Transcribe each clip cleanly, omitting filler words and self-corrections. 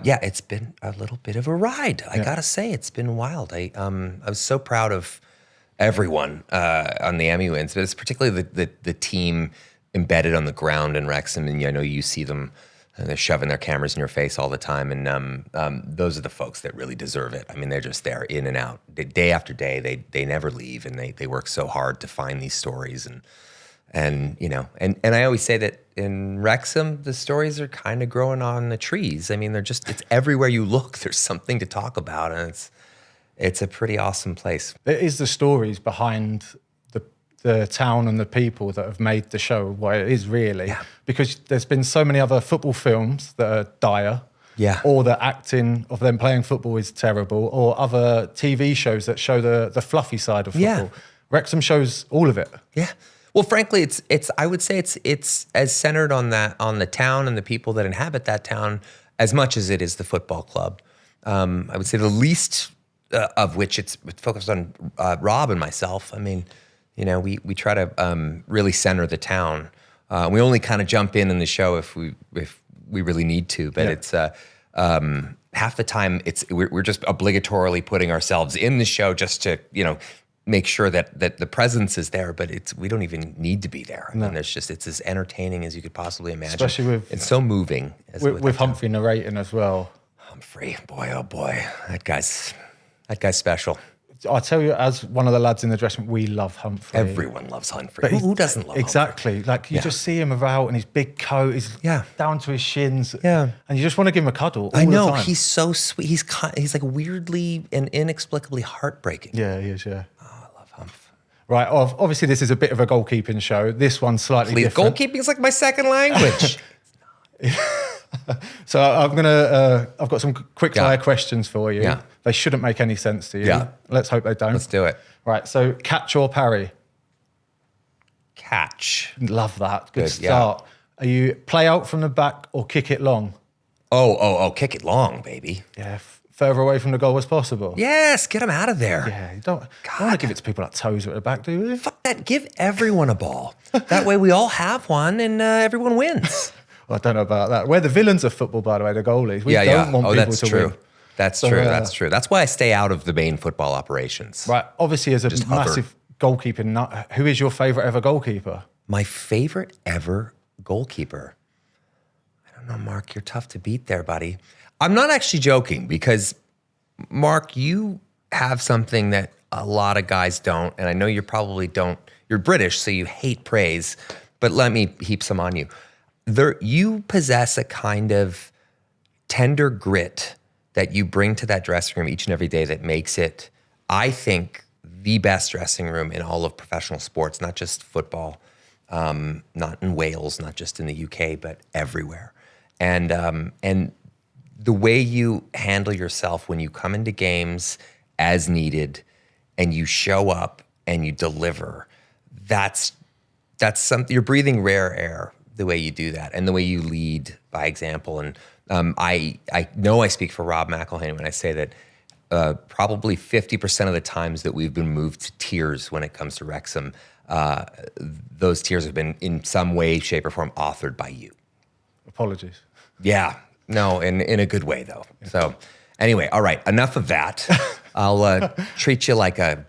Yeah, it's been a little bit of a ride. I gotta say, it's been wild. I was so proud of everyone on the Emmy wins, but it's particularly the team embedded on the ground in Wrexham, and I know you see them. They're shoving their cameras in your face all the time, and those are the folks that really deserve it. I mean, they're just there, in and out, day after day. They never leave, and they work so hard to find these stories, and I always say that in Wrexham, the stories are kind of growing on the trees. I mean, it's everywhere you look. There's something to talk about, and it's a pretty awesome place. It is the stories behind the town and the people that have made the show what it is, really. Yeah. Because there's been so many other football films that are dire. Yeah. Or the acting of them playing football is terrible, or other TV shows that show the fluffy side of football. Yeah. Wrexham shows all of it. Yeah. Well, frankly, I would say it's as centered on the town and the people that inhabit that town as much as it is the football club. I would say the least of which it's focused on Rob and myself. I mean, we try to really center the town. We only kind of jump in the show if we really need to, but it's half the time we're just obligatorily putting ourselves in the show just to make sure that the presence is there, but we don't even need to be there. No. And it's as entertaining as you could possibly imagine. Especially it's so moving. With Humphrey narrating as well. Humphrey, boy, oh boy, that guy's special. I tell you, as one of the lads in the dressing room, we love Humphrey. Everyone loves Humphrey. But who doesn't love exactly. Humphrey? Like you just see him about in his big coat, he's down to his shins. Yeah. And you just want to give him a cuddle all I know, the time. He's so sweet. He's like weirdly and inexplicably heartbreaking. Yeah, he is, yeah. Oh, I love Humph. Right, obviously this is a bit of a goalkeeping show. This one's slightly different. Goalkeeping is like my second language. So I've got some quick fire questions for you. Yeah. They shouldn't make any sense to you. Yeah. Let's hope they don't. Let's do it. Right, so catch or parry? Catch. Love that. Good start. Yeah. Are you play out from the back or kick it long? Oh, kick it long, baby. Yeah, further away from the goal as possible. Yes, get them out of there. Yeah, you don't want to give it to people like Tozer at the back, do you? Fuck that. Give everyone a ball. That way we all have one and everyone wins. Well, I don't know about that. We're the villains of football, by the way, the goalies. We don't want people to win. That's true. That's true. That's why I stay out of the main football operations. Right. Obviously, as a massive goalkeeping nut, who is your favourite ever goalkeeper? My favourite ever goalkeeper? I don't know, Mark. You're tough to beat there, buddy. I'm not actually joking because, Mark, you have something that a lot of guys don't, and I know you probably don't. You're British, so you hate praise, but let me heap some on you. You possess a kind of tender grit that you bring to that dressing room each and every day that makes it, I think, the best dressing room in all of professional sports, not just football, not in Wales, not just in the UK, but everywhere. And the way you handle yourself when you come into games as needed and you show up and you deliver, that's something. You're breathing rare air the way you do that and the way you lead by example. And I know I speak for Rob McElhenney when I say that probably 50% of the times that we've been moved to tears when it comes to Wrexham, those tears have been in some way, shape, or form authored by you. Apologies. Yeah. No, in a good way, though. So anyway, all right, enough of that. I'll treat you like a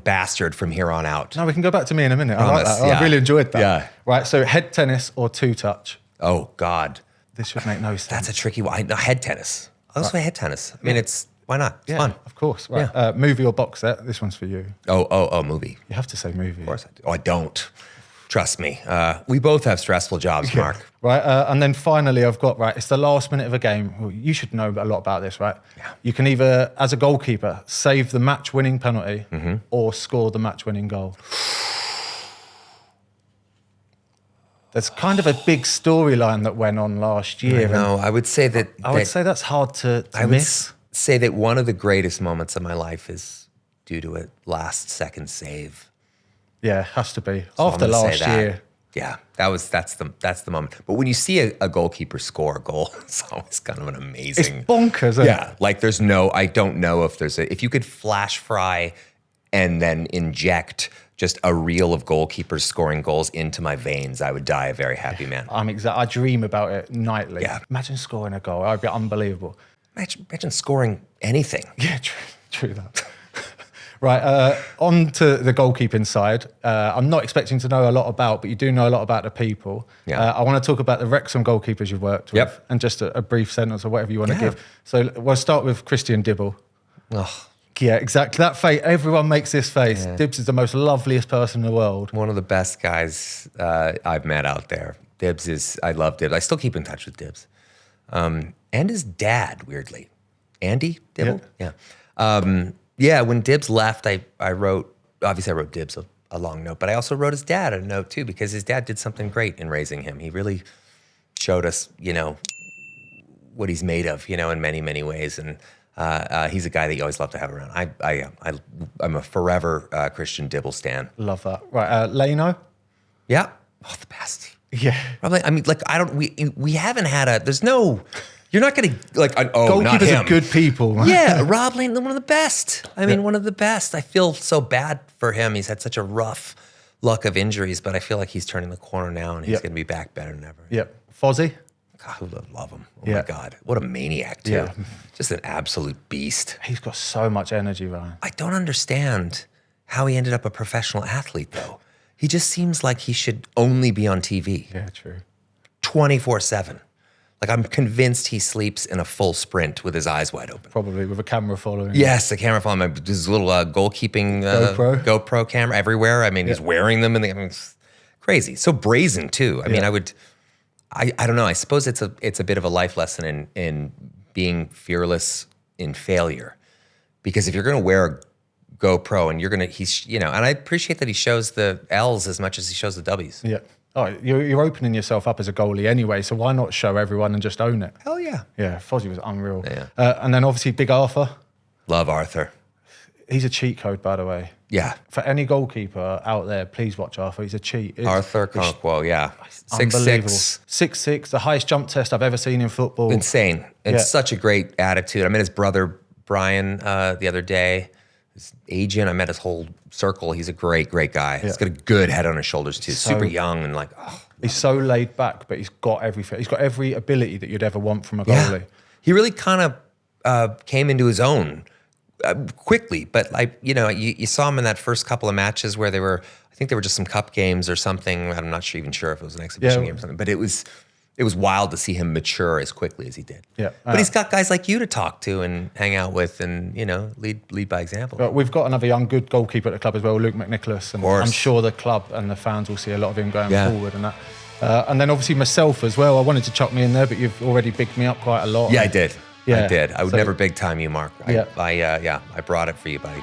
bastard from here on out. No, we can go back to me in a minute. I like that. I really enjoyed that. Yeah. Right, so head tennis or two-touch? Oh, God. This should make no sense. That's a tricky one. Head tennis. I'll say head tennis. I mean, why not? It's fun. Of course. Right. Yeah. Movie or box set? This one's for you. Oh, movie. You have to say movie. Of course I do. Oh, I don't. Trust me. We both have stressful jobs, Mark. Right. And then finally, I've got, it's the last minute of a game. Well, you should know a lot about this, right? Yeah. You can either, as a goalkeeper, save the match-winning penalty or score the match-winning goal. There's kind of a big storyline that went on last year. No, I would say that... I would say that's hard to miss. Would say that one of the greatest moments of my life is due to a last-second save. Yeah, has to be. So after last year. Yeah, that's the moment. But when you see a goalkeeper score a goal, it's always kind of an amazing... It's bonkers, isn't it? Yeah, like I don't know if if you could flash fry and then inject just a reel of goalkeepers scoring goals into my veins, I would die a very happy man. I dream about it nightly. Yeah. Imagine scoring a goal. I'd be unbelievable. Imagine scoring anything. Yeah, true that. Right, on to the goalkeeping side. I'm not expecting to know a lot about, but you do know a lot about the people. Yeah. I want to talk about the Wrexham goalkeepers you've worked with, Yep. and just a brief sentence or whatever you want to Yeah. give. So we'll start with Christian Dibble. Oh, Yeah, exactly. That face, everyone makes this face. Yeah. Dibs is the most loveliest person in the world. one of the best guys I've met out there. I love Dibs. I still keep in touch with Dibs. And his dad, weirdly. Andy Dibble? Yeah. When Dibs left, I wrote Dibs a long note, but I also wrote his dad a note too, because his dad did something great in raising him. He really showed us, what he's made of, in many, many ways. And he's a guy that you always love to have around. I'm a forever Christian Dibble stan. Love that. Right, Leno? Yeah. Oh, the best. Yeah. Probably. I mean, we haven't had you're not going to not Goalkeepers him. are good people. Yeah, Rob Lane, one of the best. I mean, one of the best. I feel so bad for him. He's had such a rough luck of injuries, but I feel like he's turning the corner now, and he's going to be back better than ever. Yep. Fozzie? God, I love him. Oh my God, what a maniac too. Yeah. Just an absolute beast. He's got so much energy, Ryan. I don't understand how he ended up a professional athlete, though. He just seems like he should only be on TV. Yeah, true. 24/7. Like, I'm convinced he sleeps in a full sprint with his eyes wide open. Probably with a camera following. Yes, the camera following him. His little goalkeeping GoPro camera everywhere. I mean, he's wearing them, and it's crazy. So brazen too. I mean, I don't know. I suppose it's a bit of a life lesson in being fearless in failure, because if you're going to wear a GoPro and and I appreciate that he shows the L's as much as he shows the W's. Yeah. Oh, you're opening yourself up as a goalie anyway, so why not show everyone and just own it? Hell yeah. Yeah, Fozzie was unreal. Yeah. And then obviously Big Arthur. Love Arthur. He's a cheat code, by the way. Yeah. For any goalkeeper out there, please watch Arthur. He's a cheat. Arthur Okonkwo, yeah. Unbelievable. 6'6". 6'6", the highest jump test I've ever seen in football. Insane. And such a great attitude. I met his brother, Brian, the other day. His agent, I met his whole circle. He's a great, great guy. He's got a good head on his shoulders too. Super young and He's so laid back, but he's got everything. He's got every ability that you'd ever want from a goalie. Yeah. He really kind of came into his own quickly. But you saw him in that first couple of matches where I think they were just some cup games or something. I'm not even sure if it was an exhibition game or something. But it was wild to see him mature as quickly as he did. Yeah. But he's got guys like you to talk to and hang out with and, lead by example. But we've got another young good goalkeeper at the club as well, Luke McNicholas. And course. I'm sure the club and the fans will see a lot of him going forward and that. And then obviously myself as well. I wanted to chuck me in there, but you've already bigged me up quite a lot. Yeah, I did. Yeah. I did. I would never big time you, Mark. Yeah. I brought it for you, buddy.